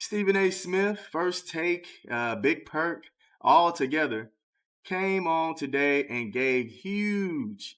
Stephen A. Smith, First Take, Big Perk, all together, came on today and gave huge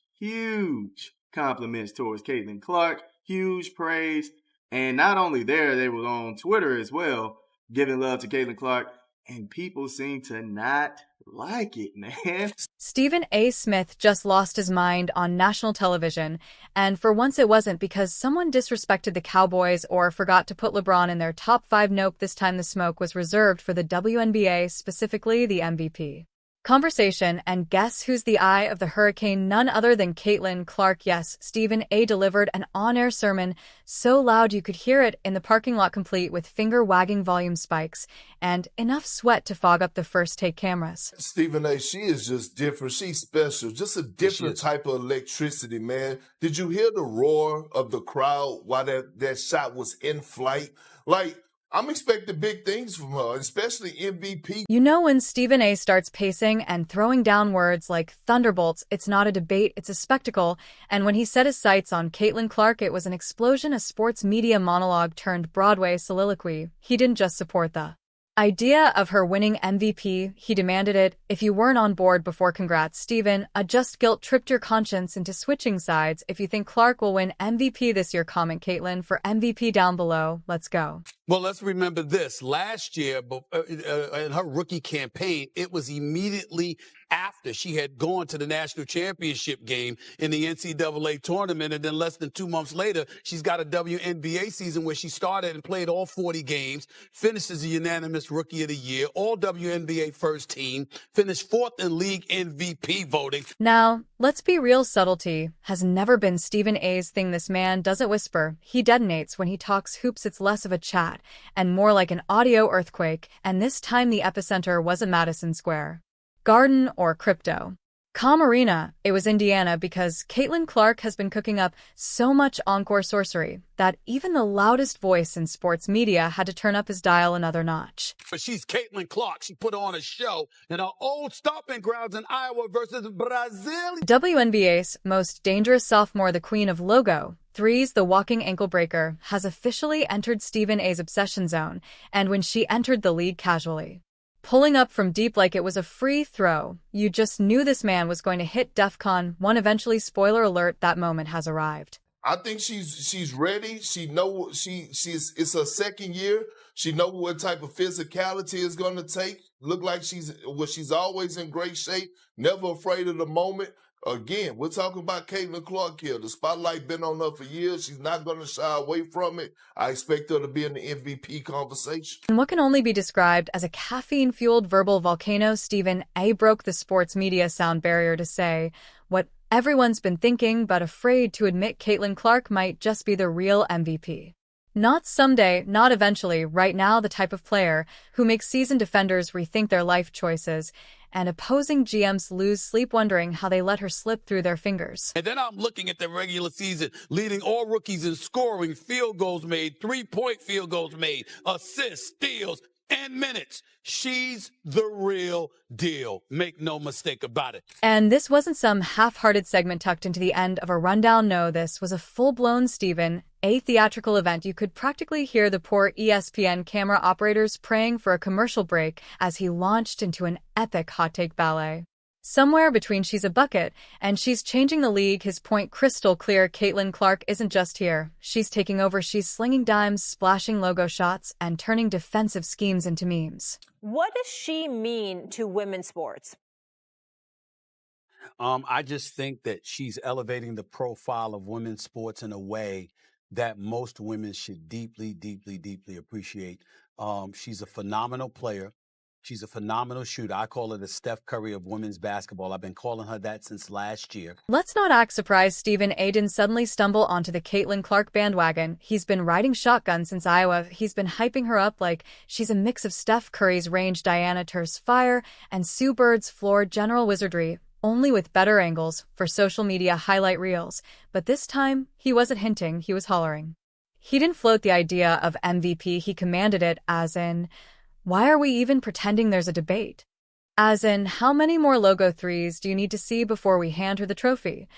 compliments towards Caitlin Clark, huge praise. And not only there, they were on Twitter as well, giving love to Caitlin Clark, and people seem to not like it, man. Stephen A. Smith just lost his mind on national television, and for once it wasn't because someone disrespected the Cowboys or forgot to put LeBron in their top 5. Nope, this time the smoke was reserved for the WNBA, specifically the MVP conversation. And guess who's the eye of the hurricane? None other than Caitlin Clark. Yes, Stephen A. delivered an on-air sermon so loud you could hear it in the parking lot, complete with finger-wagging volume spikes and enough sweat to fog up the First Take cameras. Stephen A., she is just different. She's special. Just a different type of electricity, man. Did you hear the roar of the crowd while that shot was in flight? Like, I'm expecting big things from her, especially MVP. You know, when Stephen A. starts pacing and throwing down words like thunderbolts, it's not a debate, it's a spectacle. And when he set his sights on Caitlin Clark, it was an explosion, a sports media monologue turned Broadway soliloquy. He didn't just support the idea of her winning MVP, he demanded it. If you weren't on board before, congrats, Stephen. A just guilt tripped your conscience into switching sides. If you think Clark will win MVP this year, comment Caitlin for MVP down below. Let's go. Well, let's remember this. Last year, in her rookie campaign, it was immediately after she had gone to the national championship game in the NCAA tournament. And then less than 2 months later, she's got a WNBA season where she started and played all 40 games, finished as a unanimous rookie of the year, all WNBA first team, finished 4th in league MVP voting. Now, let's be real, subtlety has never been Stephen A.'s thing. This man doesn't whisper, he detonates. When he talks hoops, it's less of a chat and more like an audio earthquake. And this time the epicenter wasn't Madison Square Garden or Crypto Com Arena, it was Indiana, because Caitlin Clark has been cooking up so much encore sorcery that even the loudest voice in sports media had to turn up his dial another notch. But she's Caitlin Clark. She put on a show in our old stomping grounds in Iowa versus Brazil. WNBA's most dangerous sophomore, the queen of logo threes, the walking ankle breaker, has officially entered Stephen A.'s obsession zone, and when she entered the league casually, pulling up from deep like it was a free throw, you just knew this man was going to hit DEFCON 1 eventually. Spoiler alert, that moment has arrived. I think she's ready. She know it's her second year. She know what type of physicality it's going to take. Look like she's always in great shape, never afraid of the moment. Again, we're talking about Caitlin Clark here. The spotlight been on her for years. She's not going to shy away from it. I expect her to be in the MVP conversation. In what can only be described as a caffeine-fueled verbal volcano, Stephen A. broke the sports media sound barrier to say what everyone's been thinking but afraid to admit: Caitlin Clark might just be the real MVP. Not someday, not eventually, right now, the type of player who makes seasoned defenders rethink their life choices and opposing GMs lose sleep wondering how they let her slip through their fingers. And then I'm looking at the regular season, leading all rookies in scoring, field goals made, three-point field goals made, assists, steals, and minutes. She's the real deal. Make no mistake about it. And this wasn't some half-hearted segment tucked into the end of a rundown. No, this was a full-blown Stephen A. theatrical event. You could practically hear the poor ESPN camera operators praying for a commercial break as he launched into an epic hot take ballet. Somewhere between she's a bucket and she's changing the league, his point crystal clear. Caitlin Clark isn't just here. She's taking over. She's slinging dimes, splashing logo shots, and turning defensive schemes into memes. What does she mean to women's sports? I just think that she's elevating the profile of women's sports in a way that most women should deeply, deeply, deeply appreciate. She's a phenomenal player. She's a phenomenal shooter. I call her the Steph Curry of women's basketball. I've been calling her that since last year. Let's not act surprised Stephen A. didn't suddenly stumble onto the Caitlin Clark bandwagon. He's been riding shotgun since Iowa. He's been hyping her up like she's a mix of Steph Curry's range, Diana Taurasi's fire, and Sue Bird's floor general wizardry, only with better angles for social media highlight reels. But this time, he wasn't hinting, he was hollering. He didn't float the idea of MVP, he commanded it, as in, why are we even pretending there's a debate? As in, how many more logo threes do you need to see before we hand her the trophy?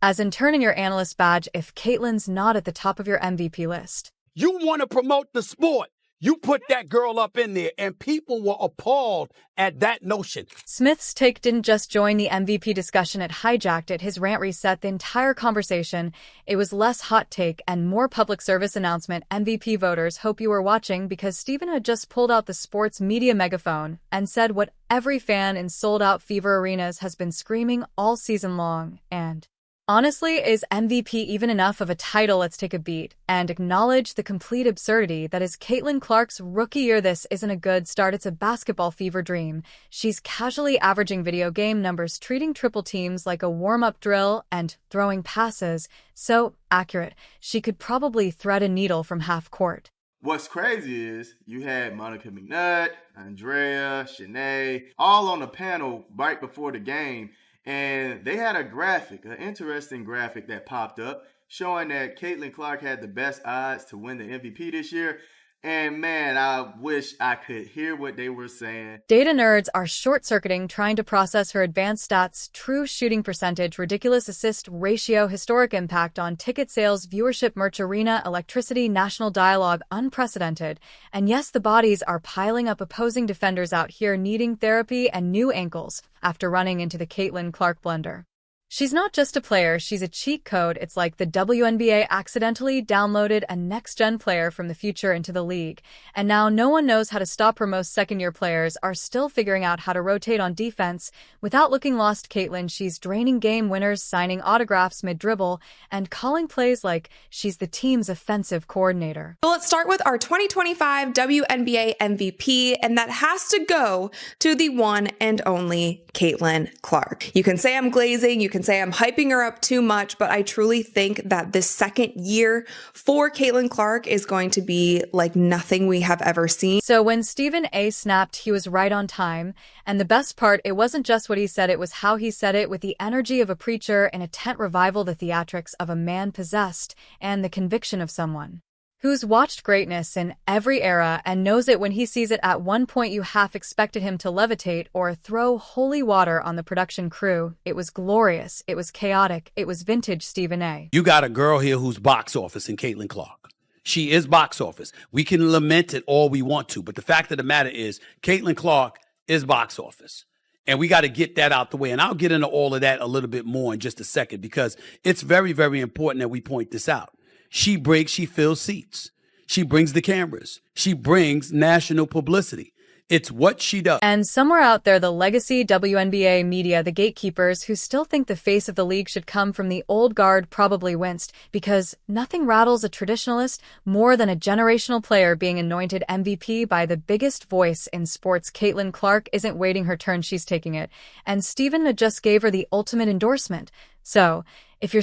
As in, turn in your analyst badge if Caitlin's not at the top of your MVP list. You want to promote the sport. You put that girl up in there, and people were appalled at that notion. Smith's take didn't just join the MVP discussion, it hijacked it. His rant reset the entire conversation. It was less hot take and more public service announcement. MVP voters, hope you were watching, because Stephen had just pulled out the sports media megaphone and said what every fan in sold-out fever arenas has been screaming all season long. And honestly, is MVP even enough of a title? Let's take a beat and acknowledge the complete absurdity that is Caitlin Clark's rookie year. This isn't a good start, it's a basketball fever dream. She's casually averaging video game numbers, treating triple teams like a warm-up drill, and throwing passes so accurate she could probably thread a needle from half court. What's crazy is you had Monica McNutt, Andrea, Shanae, all on the panel right before the game. And they had a graphic, an interesting graphic that popped up showing that Caitlin Clark had the best odds to win the MVP this year. And man, I wish I could hear what they were saying. Data nerds are short-circuiting trying to process her advanced stats, true shooting percentage, ridiculous assist ratio, historic impact on ticket sales, viewership, merch, arena, electricity, national dialogue, unprecedented. And yes, the bodies are piling up. Opposing defenders out here needing therapy and new ankles after running into the Caitlin Clark blender. She's not just a player, she's a cheat code. It's like the WNBA accidentally downloaded a next-gen player from the future into the league. And now no one knows how to stop her. Most second-year players are still figuring out how to rotate on defense without looking lost. Caitlin, she's draining game winners, signing autographs mid-dribble, and calling plays like she's the team's offensive coordinator. So let's start with our 2025 WNBA MVP, and that has to go to the one and only Caitlin Clark. You can say I'm glazing, you can say I'm hyping her up too much, but I truly think that this second year for Caitlin Clark is going to be like nothing we have ever seen. So when Stephen A snapped, he was right on time. And the best part, it wasn't just what he said, it was how he said it, with the energy of a preacher in a tent revival, the theatrics of a man possessed, and the conviction of someone who's watched greatness in every era and knows it when he sees it. At one point you half expected him to levitate or throw holy water on the production crew. It was glorious, it was chaotic, it was vintage Stephen A. You got a girl here who's box office in Caitlin Clark. She is box office. We can lament it all we want to, but the fact of the matter is Caitlin Clark is box office. And we got to get that out the way. And I'll get into all of that a little bit more in just a second, because it's very, very important that we point this out. She breaks, she fills seats. She brings the cameras. She brings national publicity. It's what she does. And somewhere out there, the legacy WNBA media, the gatekeepers who still think the face of the league should come from the old guard, probably winced, because nothing rattles a traditionalist more than a generational player being anointed MVP by the biggest voice in sports. Caitlin Clark isn't waiting her turn, she's taking it. And Stephen just gave her the ultimate endorsement. So, if you're